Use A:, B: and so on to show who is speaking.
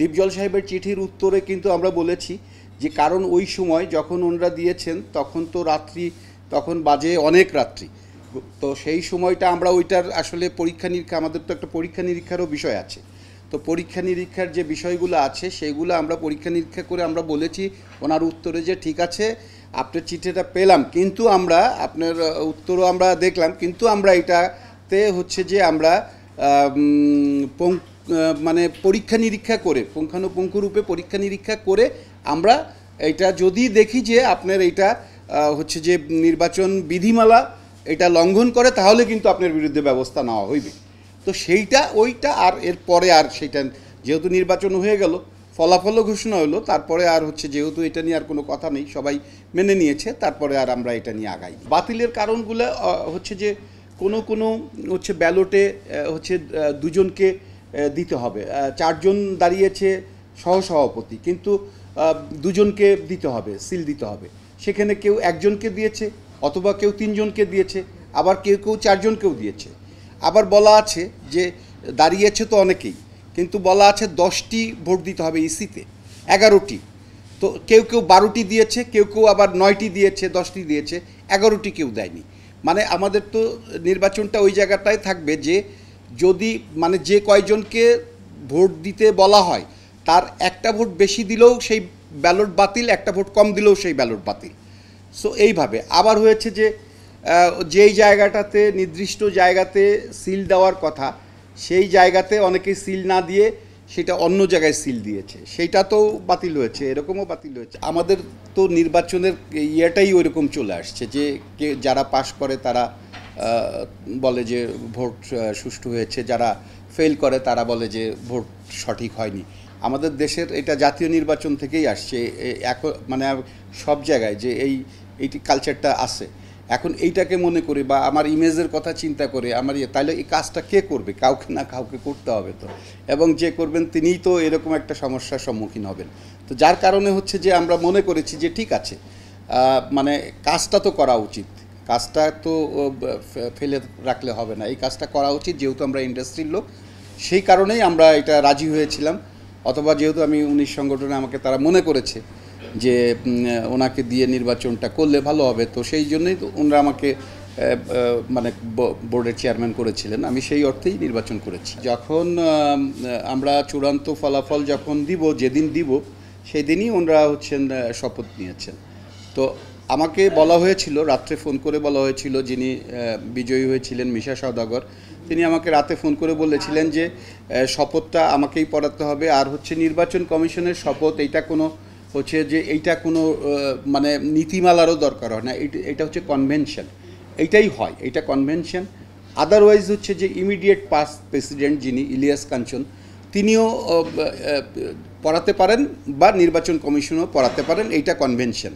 A: দীপজল সাহেবের চিঠির উত্তরে কিন্তু আমরা বলেছি যে কারণ ওই সময় যখন ওনারা দিয়েছেন তখন তো রাত্রি, তখন বাজে অনেক রাত্রি। তো সেই সময়টা আমরা ওইটার আসলে পরীক্ষা নিরীক্ষা, আমাদের তো একটা পরীক্ষা নিরীক্ষারও বিষয় আছে। তো পরীক্ষা নিরীক্ষার যে বিষয়গুলো আছে সেইগুলো আমরা পরীক্ষা নিরীক্ষা করে আমরা বলেছি ওনার উত্তরে যে ঠিক আছে আপনার চিঠিটা পেলাম, কিন্তু আমরা আপনার উত্তরও আমরা দেখলাম, কিন্তু আমরা এটাতে হচ্ছে যে আমরা মানে পরীক্ষা নিরীক্ষা করে পুঙ্খানুপুঙ্খরূপে পরীক্ষা নিরীক্ষা করে আমরা এটা যদি দেখি যে আপনার এটা হচ্ছে যে নির্বাচন বিধিমালা এটা লঙ্ঘন করে, তাহলে কিন্তু আপনার বিরুদ্ধে ব্যবস্থা নেওয়া হইবে। তো সেইটা ওইটা আর এরপরে আর সেইটা যেহেতু নির্বাচন হয়ে গেল, ফলাফলও ঘোষণা হলো, তারপরে আর হচ্ছে যেহেতু এটা নিয়ে আর কোনো কথা নেই, সবাই মেনে নিয়েছে, তারপরে আর আমরা এটা নিয়ে আগাই। বাতিলের কারণগুলো হচ্ছে যে কোনো কোনো হচ্ছে ব্যালটে হচ্ছে দুজনকে দিতে হবে, চারজন দাঁড়িয়েছে সহসভাপতি, কিন্তু দুজনকে দিতে হবে, সিল দিতে হবে। সেখানে কেউ একজনকে দিয়েছে, অথবা কেউ তিনজনকে দিয়েছে, আবার কেউ কেউ চারজনকেও দিয়েছে। আবার বলা আছে যে দাঁড়িয়েছে তো অনেকেই, কিন্তু বলা আছে 10টি ভোট দিতে হবে ইসিতে, 11টি। তো কেউ কেউ 12টি দিয়েছে, কেউ কেউ আবার 9টি দিয়েছে, 10টি দিয়েছে, 11টি কেউ দেয়নি। মানে আমাদের তো নির্বাচনটা ওই জায়গাটায় থাকবে যে যদি মানে যে কয়জনকে ভোট দিতে বলা হয় তার একটা ভোট বেশি দিলেও সেই ব্যালট বাতিল, একটা ভোট কম দিলেও সেই ব্যালট বাতিল। সো এইভাবে আবার হয়েছে যে যেই জায়গাটাতে নির্দিষ্ট জায়গাতে সিল দেওয়ার কথা সেই জায়গাতে অনেকে সিল না দিয়ে সেটা অন্য জায়গায় সিল দিয়েছে, সেইটা তো বাতিল হয়েছে, এরকমও বাতিল হয়েছে। আমাদের তো নির্বাচনের ইয়েটাই ওইরকম চলে আসছে যে যারা পাশ করে তারা বলে যে ভোট সুষ্ঠু হয়েছে, যারা ফেল করে তারা বলে যে ভোট সঠিক হয়নি। আমাদের দেশের এটা জাতীয় নির্বাচন থেকেই আসছে, মানে সব জায়গায় যে এইটি কালচারটা আছে। এখন এইটাকে মনে করে বা আমার ইমেজের কথা চিন্তা করে আমার তাহলে এই কাজটা কে করবে? কাউকে না কাউকে করতে হবে তো, এবং যে করবেন তিনিই তো এরকম একটা সমস্যার সম্মুখীন হবেন। তো যার কারণে হচ্ছে যে আমরা মনে করেছি যে ঠিক আছে, মানে কাজটা তো করা উচিত, কাজটা তো ফেলে রাখলে হবে না, এই কাজটা করা উচিত, যেহেতু আমরা ইন্ডাস্ট্রির লোক সেই কারণেই আমরা এটা রাজি হয়েছিলাম। অথবা যেহেতু আমি 19 সংগঠনে আমাকে তারা মনে করেছে যে ওনাকে দিয়ে নির্বাচনটা করলে ভালো হবে, তো সেই জন্যই তো ওনারা আমাকে মানে বোর্ডের চেয়ারম্যান করেছিলেন, আমি সেই অর্থেই নির্বাচন করেছি। যখন আমরা চূড়ান্ত ফলাফল যখন দিব, যেদিন দিব সেই দিনই ওনারা হচ্ছেন শপথ নিয়েছেন। তো আমাকে বলা হয়েছিল, রাত্রে ফোন করে বলা হয়েছিল, যিনি বিজয়ী হয়েছিলেন মিশা সওদাগর, তিনি আমাকে রাতে ফোন করে বলেছিলেন যে শপথটা আমাকেই পড়াতে হবে, আর হচ্ছে নির্বাচন কমিশনের শপথ এইটা কোনো হচ্ছে যে এইটা কোনো মানে নীতিমালারও দরকার হয় না, এটা হচ্ছে কনভেনশন, এইটাই হয়, এইটা কনভেনশন। আদারওয়াইজ হচ্ছে যে ইমিডিয়েট পাস্ট প্রেসিডেন্ট যিনি ইলিয়াস কাঞ্চন, তিনিও পড়াতে পারেন বা নির্বাচন কমিশনও পড়াতে পারেন, এইটা কনভেনশন।